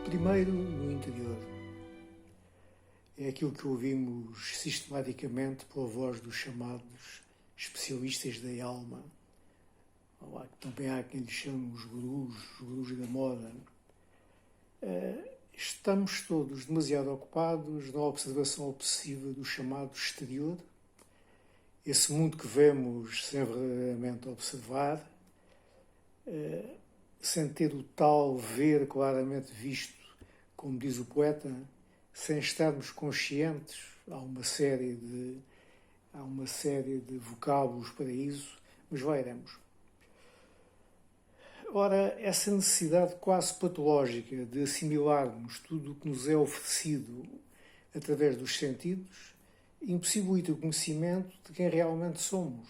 Primeiro, no interior. É aquilo que ouvimos sistematicamente pela voz dos chamados especialistas da alma. Também há quem lhes chame os gurus da moda. Estamos todos demasiado ocupados na observação obsessiva do chamado exterior, esse mundo que vemos sem verdadeiramente observar, sem ter o tal ver claramente visto, como diz o poeta, sem estarmos conscientes. Há uma série de vocábulos para isso, mas lá iremos. Ora, essa necessidade quase patológica de assimilarmos tudo o que nos é oferecido através dos sentidos impossibilita o conhecimento de quem realmente somos.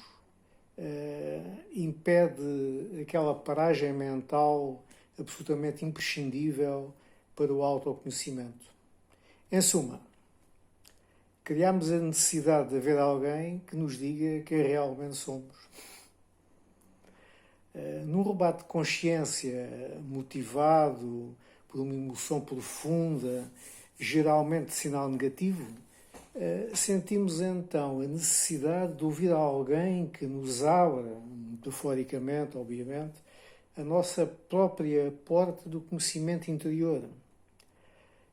Impede aquela paragem mental absolutamente imprescindível para o autoconhecimento. Em suma, criamos a necessidade de haver alguém que nos diga quem realmente somos. Num rebate de consciência motivado por uma emoção profunda, geralmente de sinal negativo, sentimos então a necessidade de ouvir alguém que nos abra, metaforicamente, obviamente, a nossa própria porta do conhecimento interior.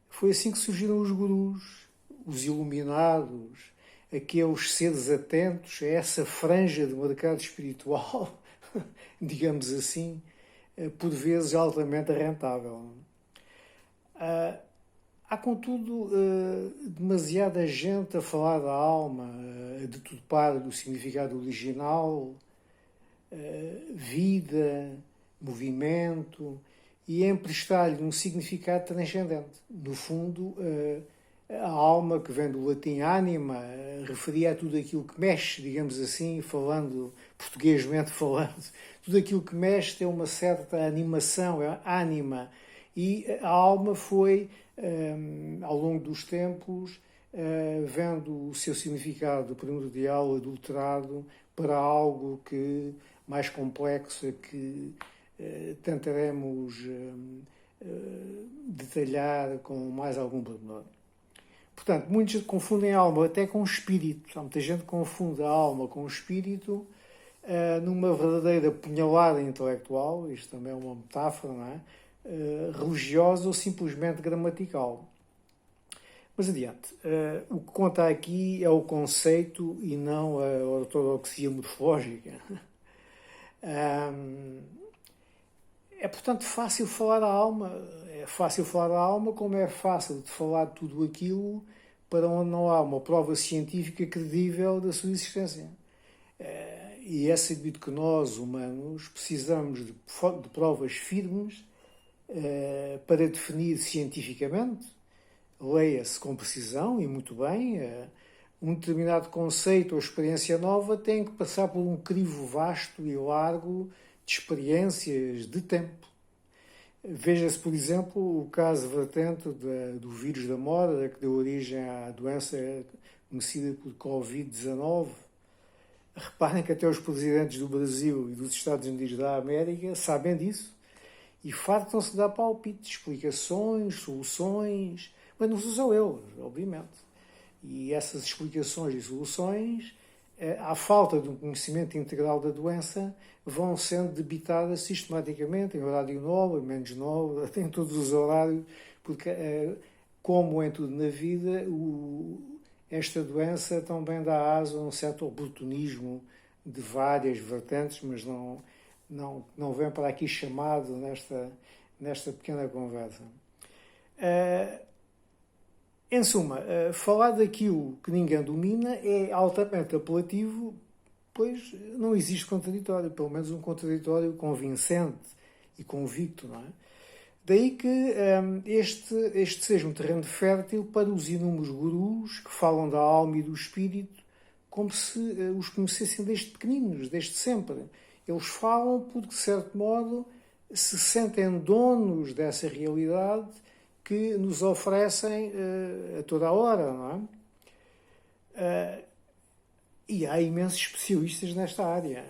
Foi assim que surgiram os gurus, os iluminados, aqueles seres atentos a essa franja de mercado espiritual, digamos assim, por vezes altamente rentável. Há, contudo, demasiada gente a falar da alma, a deturpar do significado original, vida, movimento, e a emprestar-lhe um significado transcendente. No fundo, a alma, que vem do latim anima, referia a tudo aquilo que mexe, digamos assim, falando, portuguesmente falando, tudo aquilo que mexe tem uma certa animação, é ânima, e a alma foi, ao longo dos tempos, vendo o seu significado primordial adulterado para algo que mais complexo, que tentaremos detalhar com mais algum pormenor. Portanto, muitos confundem a alma até com o espírito. Há muita gente que confunde a alma com o espírito numa verdadeira punhalada intelectual, isto também é uma metáfora, não é? Religiosa ou simplesmente gramatical. Mas adiante, o que conta aqui é o conceito e não a ortodoxia morfológica. É, portanto, fácil falar da alma. É fácil falar da alma, como é fácil de falar de tudo aquilo para onde não há uma prova científica credível da sua existência. E é sabido que nós, humanos, precisamos de provas firmes para definir cientificamente, leia-se com precisão e muito bem, um determinado conceito ou experiência nova tem que passar por um crivo vasto e largo de experiências de tempo. Veja-se, por exemplo, o caso vertente do vírus da moda, que deu origem à doença conhecida por Covid-19. Reparem que até os presidentes do Brasil e dos Estados Unidos da América sabem disso e fartam-se de dar palpites, explicações, soluções, mas não são eles, obviamente. E essas explicações e soluções, à falta de um conhecimento integral da doença, vão sendo debitadas sistematicamente, em horário nobre, menos nobre, até em todos os horários, porque, como em tudo na vida, esta doença também dá aso a um certo oportunismo de várias vertentes, mas não vem para aqui chamado nesta pequena conversa. Em suma, falar daquilo que ninguém domina é altamente apelativo, pois não existe contraditório, pelo menos um contraditório convincente e convicto, não é? Daí que este seja um terreno fértil para os inúmeros gurus que falam da alma e do espírito como se os conhecessem desde pequeninos, desde sempre. Eles falam porque, de certo modo, se sentem donos dessa realidade que nos oferecem a toda a hora, não é? E há imensos especialistas nesta área,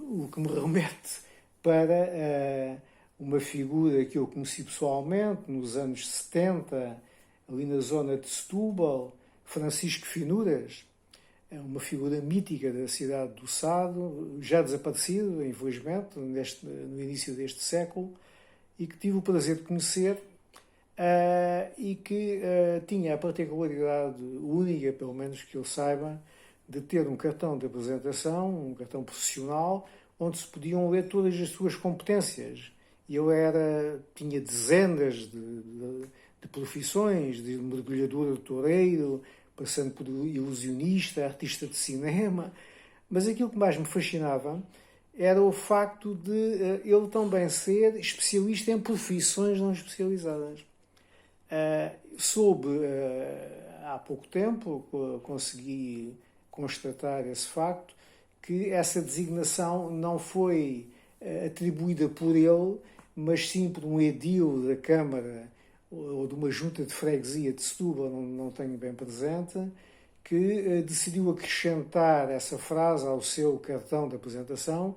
o que me remete para uma figura que eu conheci pessoalmente nos anos 70, ali na zona de Setúbal, Francisco Finuras, é uma figura mítica da cidade do Sado, já desaparecido, infelizmente, no início deste século, e que tive o prazer de conhecer, e que tinha a particularidade única, pelo menos que eu saiba, de ter um cartão de apresentação, um cartão profissional, onde se podiam ler todas as suas competências. E ele tinha dezenas de profissões, de mergulhador de toureiro, passando por ilusionista, artista de cinema. Mas aquilo que mais me fascinava era o facto de ele também ser especialista em profissões não especializadas. Soube, há pouco tempo, consegui constatar esse facto, que essa designação não foi atribuída por ele, mas sim por um edil da Câmara ou de uma junta de freguesia de Setúbal, não tenho bem presente, que decidiu acrescentar essa frase ao seu cartão de apresentação,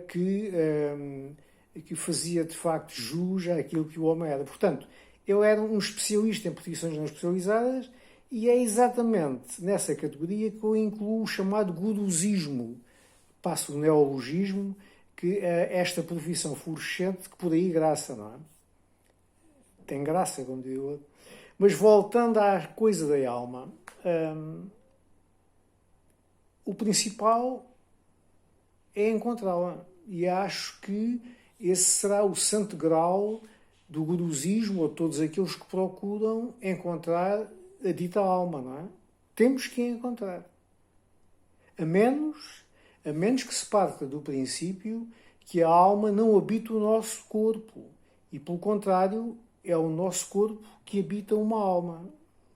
que fazia de facto jus àquilo que o homem era. Portanto, ele era um especialista em profissões não especializadas, e é exatamente nessa categoria que eu incluo o chamado gurusismo, passo o neologismo, que é esta profissão fluorescente que por aí graça, não é? Tem graça, como digo. Mas voltando à coisa da alma, o principal é encontrá-la. E acho que esse será o santo grau do gurusismo, ou todos aqueles que procuram encontrar a dita alma, não é? Temos que a encontrar. A menos que se parta do princípio que a alma não habita o nosso corpo. E, pelo contrário, é o nosso corpo que habita uma alma.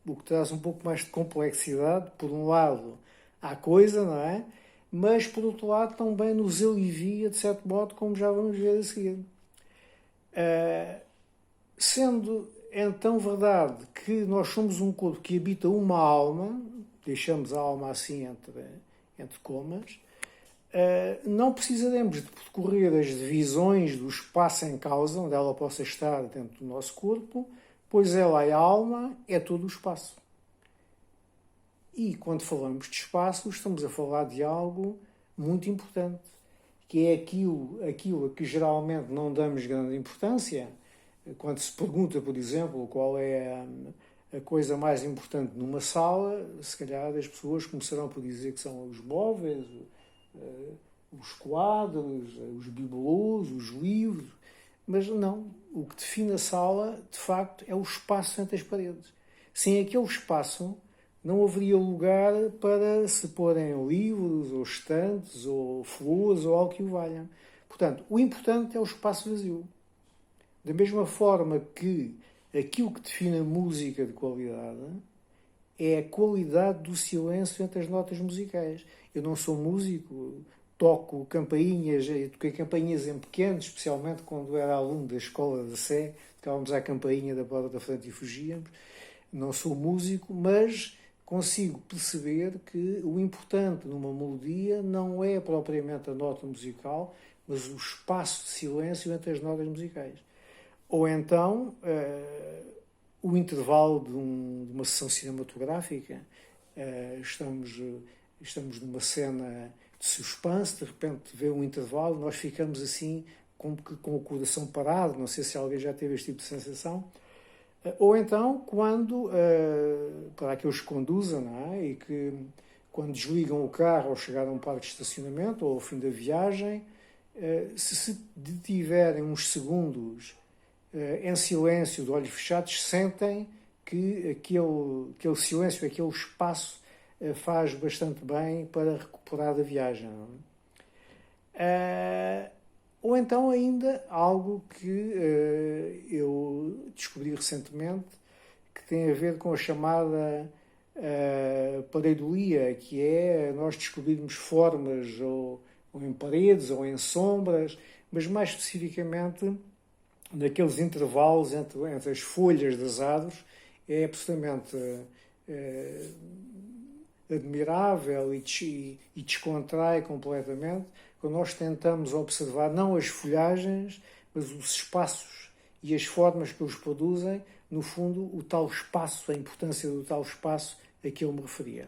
O que traz um pouco mais de complexidade. Por um lado, à coisa, não é? Mas, por outro lado, também nos alivia, de certo modo, como já vamos ver a seguir. Sendo então verdade que nós somos um corpo que habita uma alma, deixamos a alma assim entre comas, não precisaremos de percorrer as divisões do espaço em causa, onde ela possa estar dentro do nosso corpo, pois ela é a alma, é todo o espaço. E quando falamos de espaço, estamos a falar de algo muito importante, que é aquilo a que geralmente não damos grande importância. Quando se pergunta, por exemplo, qual é a coisa mais importante numa sala, se calhar as pessoas começarão por dizer que são os móveis, os quadros, os bibelôs, os livros, mas não. O que define a sala, de facto, é o espaço entre as paredes. Sem aquele espaço, não haveria lugar para se porem livros, ou estantes, ou flores, ou algo que o valha. Portanto, o importante é o espaço vazio. Da mesma forma que aquilo que define a música de qualidade é a qualidade do silêncio entre as notas musicais. Eu não sou músico, toco campainhas, toquei campainhas em pequeno, especialmente quando era aluno da escola da Sé, tocávamos à campainha da porta da frente e fugíamos. Não sou músico, mas consigo perceber que o importante numa melodia não é propriamente a nota musical, mas o espaço de silêncio entre as notas musicais. Ou então o intervalo de uma sessão cinematográfica. Estamos numa cena de suspense, de repente vê um intervalo, nós ficamos assim com o coração parado. Não sei se alguém já teve este tipo de sensação. Ou então quando, para aqueles que conduzem, não é? E que quando desligam o carro ao chegar a um parque de estacionamento ou ao fim da viagem, se detiverem uns segundos em silêncio, de olhos fechados, sentem que aquele silêncio, aquele espaço faz bastante bem para recuperar da viagem. Ou então ainda algo que eu descobri recentemente, que tem a ver com a chamada pareidolia, que é nós descobrirmos formas ou em paredes ou em sombras, mas mais especificamente naqueles intervalos entre as folhas das árvores. É absolutamente admirável e descontrai completamente quando nós tentamos observar não as folhagens, mas os espaços e as formas que os produzem, no fundo, o tal espaço, a importância do tal espaço a que eu me referia.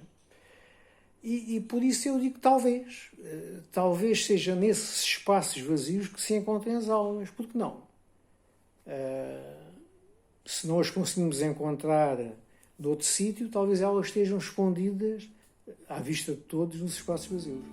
E por isso eu digo talvez seja nesses espaços vazios que se encontrem as almas, porque não? Se não as conseguimos encontrar de outro sítio, talvez elas estejam escondidas à vista de todos nos espaços vazios.